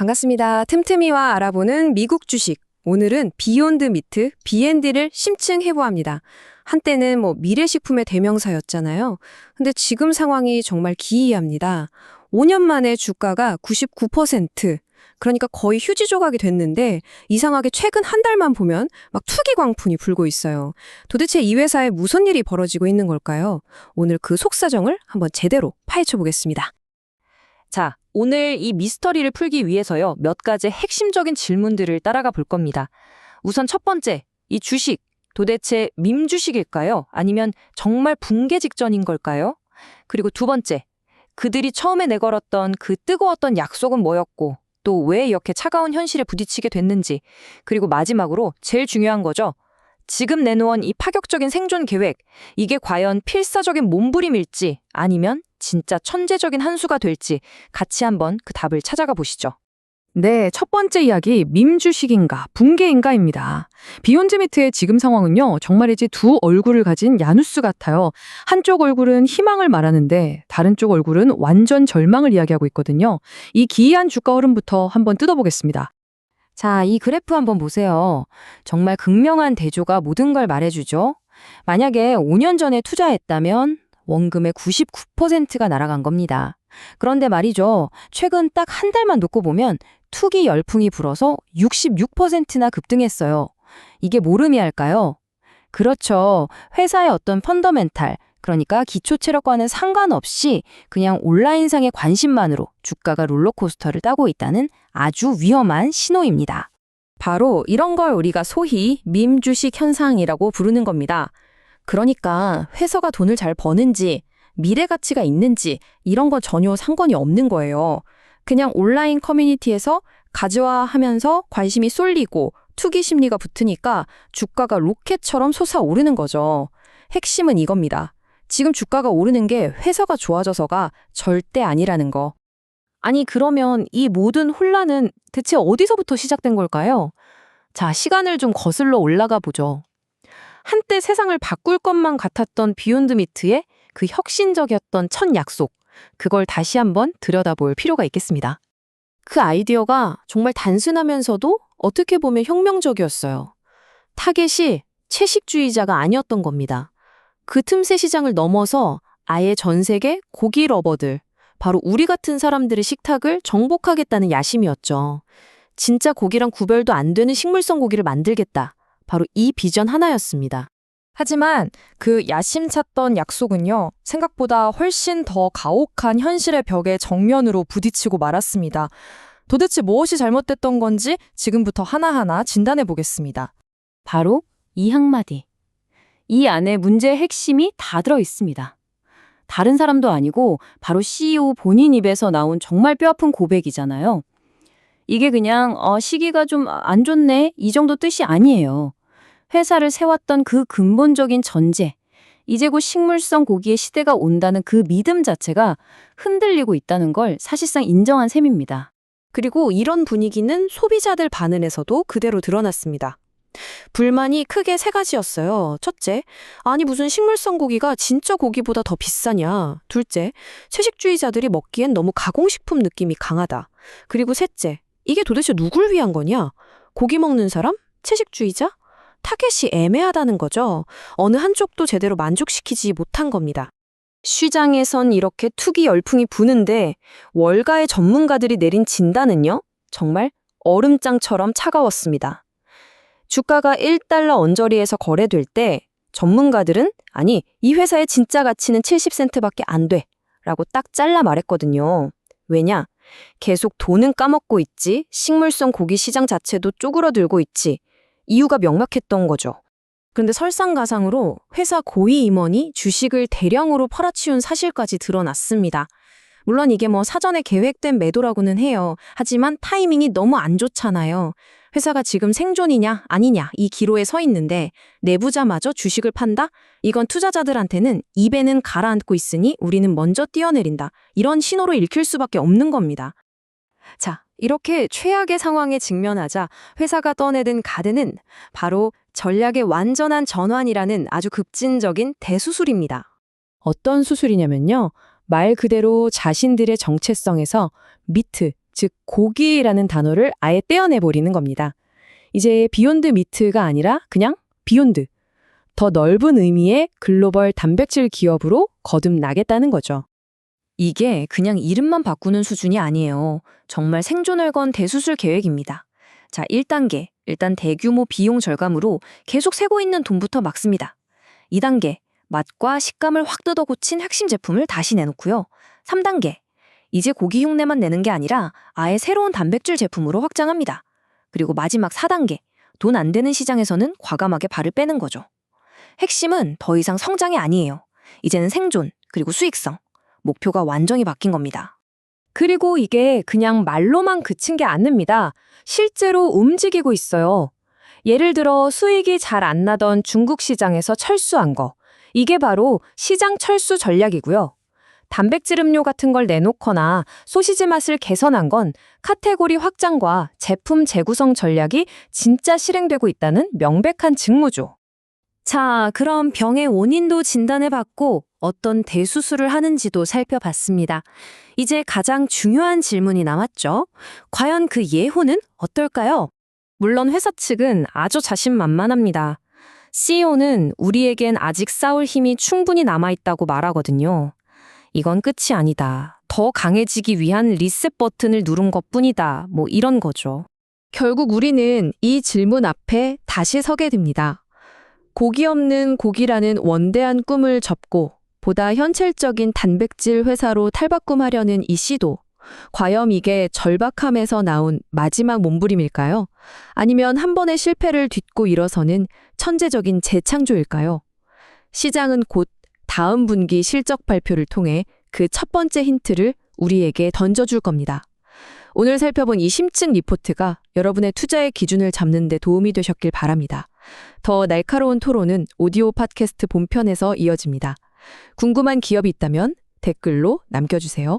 반갑습니다. 틈틈이와 알아보는 미국 주식. 오늘은 비욘드 미트, B&D를 심층해보합니다. 한때는 미래식품의 대명사였잖아요. 근데 지금 상황이 정말 기이합니다. 5년 만에 주가가 99%, 그러니까 거의 휴지 조각이 됐는데 이상하게 최근 한 달만 보면 막 투기 광풍이 불고 있어요. 도대체 이 회사에 무슨 일이 벌어지고 있는 걸까요? 오늘 그 속사정을 한번 제대로 파헤쳐 보겠습니다. 자, 오늘 이 미스터리를 풀기 위해서요, 몇 가지 핵심적인 질문들을 따라가 볼 겁니다. 우선 첫 번째, 이 주식, 도대체 밈주식일까요? 아니면 정말 붕괴 직전인 걸까요? 그리고 두 번째, 그들이 처음에 내걸었던 그 뜨거웠던 약속은 뭐였고, 또 왜 이렇게 차가운 현실에 부딪히게 됐는지, 그리고 마지막으로 제일 중요한 거죠. 지금 내놓은 이 파격적인 생존 계획, 이게 과연 필사적인 몸부림일지 아니면 진짜 천재적인 한 수가 될지 같이 한번 그 답을 찾아가 보시죠. 네, 첫 번째 이야기, 밈주식인가, 붕괴인가입니다. 비욘드 미트의 지금 상황은요, 정말이지 두 얼굴을 가진 야누스 같아요. 한쪽 얼굴은 희망을 말하는데 다른 쪽 얼굴은 완전 절망을 이야기하고 있거든요. 이 기이한 주가 흐름부터 한번 뜯어보겠습니다. 자, 이 그래프 한번 보세요. 정말 극명한 대조가 모든 걸 말해주죠. 만약에 5년 전에 투자했다면 원금의 99%가 날아간 겁니다. 그런데 말이죠. 최근 딱 한 달만 놓고 보면 투기 열풍이 불어서 66%나 급등했어요. 이게 뭘 의미할까요? 그렇죠. 회사의 어떤 펀더멘탈, 그러니까 기초 체력과는 상관없이 그냥 온라인상의 관심만으로 주가가 롤러코스터를 따고 있다는 아주 위험한 신호입니다. 바로 이런 걸 우리가 소위 밈주식 현상이라고 부르는 겁니다. 그러니까 회사가 돈을 잘 버는지, 미래 가치가 있는지 이런 건 전혀 상관이 없는 거예요. 그냥 온라인 커뮤니티에서 가즈화하면서 관심이 쏠리고 투기 심리가 붙으니까 주가가 로켓처럼 솟아오르는 거죠. 핵심은 이겁니다. 지금 주가가 오르는 게 회사가 좋아져서가 절대 아니라는 거. 아니, 그러면 이 모든 혼란은 대체 어디서부터 시작된 걸까요? 자, 시간을 좀 거슬러 올라가 보죠. 한때 세상을 바꿀 것만 같았던 비욘드 미트의 그 혁신적이었던 첫 약속, 그걸 다시 한번 들여다볼 필요가 있겠습니다. 그 아이디어가 정말 단순하면서도 어떻게 보면 혁명적이었어요. 타겟이 채식주의자가 아니었던 겁니다. 그 틈새 시장을 넘어서 아예 전 세계 고기 러버들, 바로 우리 같은 사람들의 식탁을 정복하겠다는 야심이었죠. 진짜 고기랑 구별도 안 되는 식물성 고기를 만들겠다. 바로 이 비전 하나였습니다. 하지만 그 야심찼던 약속은요, 생각보다 훨씬 더 가혹한 현실의 벽에 정면으로 부딪히고 말았습니다. 도대체 무엇이 잘못됐던 건지 지금부터 하나하나 진단해 보겠습니다. 바로 이 한마디. 이 안에 문제의 핵심이 다 들어 있습니다. 다른 사람도 아니고 바로 CEO 본인 입에서 나온 정말 뼈아픈 고백이잖아요. 이게 그냥 시기가 좀 안 좋네 이 정도 뜻이 아니에요. 회사를 세웠던 그 근본적인 전제, 이제 곧 식물성 고기의 시대가 온다는 그 믿음 자체가 흔들리고 있다는 걸 사실상 인정한 셈입니다. 그리고 이런 분위기는 소비자들 반응에서도 그대로 드러났습니다. 불만이 크게 세 가지였어요. 첫째, 아니 무슨 식물성 고기가 진짜 고기보다 더 비싸냐. 둘째, 채식주의자들이 먹기엔 너무 가공식품 느낌이 강하다. 그리고 셋째, 이게 도대체 누굴 위한 거냐? 고기 먹는 사람? 채식주의자? 타겟이 애매하다는 거죠. 어느 한쪽도 제대로 만족시키지 못한 겁니다. 시장에선 이렇게 투기 열풍이 부는데 월가의 전문가들이 내린 진단은요? 정말 얼음장처럼 차가웠습니다. 주가가 1달러 언저리에서 거래될 때 전문가들은 아니 이 회사의 진짜 가치는 70센트밖에 안 돼 라고 딱 잘라 말했거든요. 왜냐? 계속 돈은 까먹고 있지, 식물성 고기 시장 자체도 쪼그러들고 있지. 이유가 명확했던 거죠. 그런데 설상가상으로 회사 고위 임원이 주식을 대량으로 팔아치운 사실까지 드러났습니다. 물론 이게 사전에 계획된 매도라고는 해요. 하지만 타이밍이 너무 안 좋잖아요. 회사가 지금 생존이냐 아니냐 이 기로에 서 있는데 내부자마저 주식을 판다? 이건 투자자들한테는 입에는 가라앉고 있으니 우리는 먼저 뛰어내린다. 이런 신호로 읽힐 수밖에 없는 겁니다. 자, 이렇게 최악의 상황에 직면하자 회사가 떠내든 가드는 바로 전략의 완전한 전환이라는 아주 급진적인 대수술입니다. 어떤 수술이냐면요. 말 그대로 자신들의 정체성에서 미트, 즉 고기라는 단어를 아예 떼어내버리는 겁니다. 이제 비욘드 미트가 아니라 그냥 비욘드. 더 넓은 의미의 글로벌 단백질 기업으로 거듭나겠다는 거죠. 이게 그냥 이름만 바꾸는 수준이 아니에요. 정말 생존을 건 대수술 계획입니다. 자, 1단계. 일단 대규모 비용 절감으로 계속 새고 있는 돈부터 막습니다. 2단계. 맛과 식감을 확 뜯어 고친 핵심 제품을 다시 내놓고요. 3단계. 이제 고기 흉내만 내는 게 아니라 아예 새로운 단백질 제품으로 확장합니다. 그리고 마지막 4단계. 돈 안 되는 시장에서는 과감하게 발을 빼는 거죠. 핵심은 더 이상 성장이 아니에요. 이제는 생존, 그리고 수익성. 목표가 완전히 바뀐 겁니다. 그리고 이게 그냥 말로만 그친 게 아닙니다. 실제로 움직이고 있어요. 예를 들어 수익이 잘 안 나던 중국 시장에서 철수한 거. 이게 바로 시장 철수 전략이고요. 단백질 음료 같은 걸 내놓거나 소시지 맛을 개선한 건 카테고리 확장과 제품 재구성 전략이 진짜 실행되고 있다는 명백한 증거죠. 자, 그럼 병의 원인도 진단해봤고 어떤 대수술을 하는지도 살펴봤습니다. 이제 가장 중요한 질문이 남았죠. 과연 그 예후는 어떨까요? 물론 회사 측은 아주 자신만만합니다. CEO는 우리에겐 아직 싸울 힘이 충분히 남아있다고 말하거든요. 이건 끝이 아니다. 더 강해지기 위한 리셋 버튼을 누른 것뿐이다. 뭐 이런 거죠. 결국 우리는 이 질문 앞에 다시 서게 됩니다. 고기 없는 고기라는 원대한 꿈을 접고 보다 현실적인 단백질 회사로 탈바꿈하려는 이 시도. 과연 이게 절박함에서 나온 마지막 몸부림일까요? 아니면 한 번의 실패를 딛고 일어서는 천재적인 재창조일까요? 시장은 곧 다음 분기 실적 발표를 통해 그 첫 번째 힌트를 우리에게 던져줄 겁니다. 오늘 살펴본 이 심층 리포트가 여러분의 투자의 기준을 잡는 데 도움이 되셨길 바랍니다. 더 날카로운 토론은 오디오 팟캐스트 본편에서 이어집니다. 궁금한 기업이 있다면 댓글로 남겨주세요.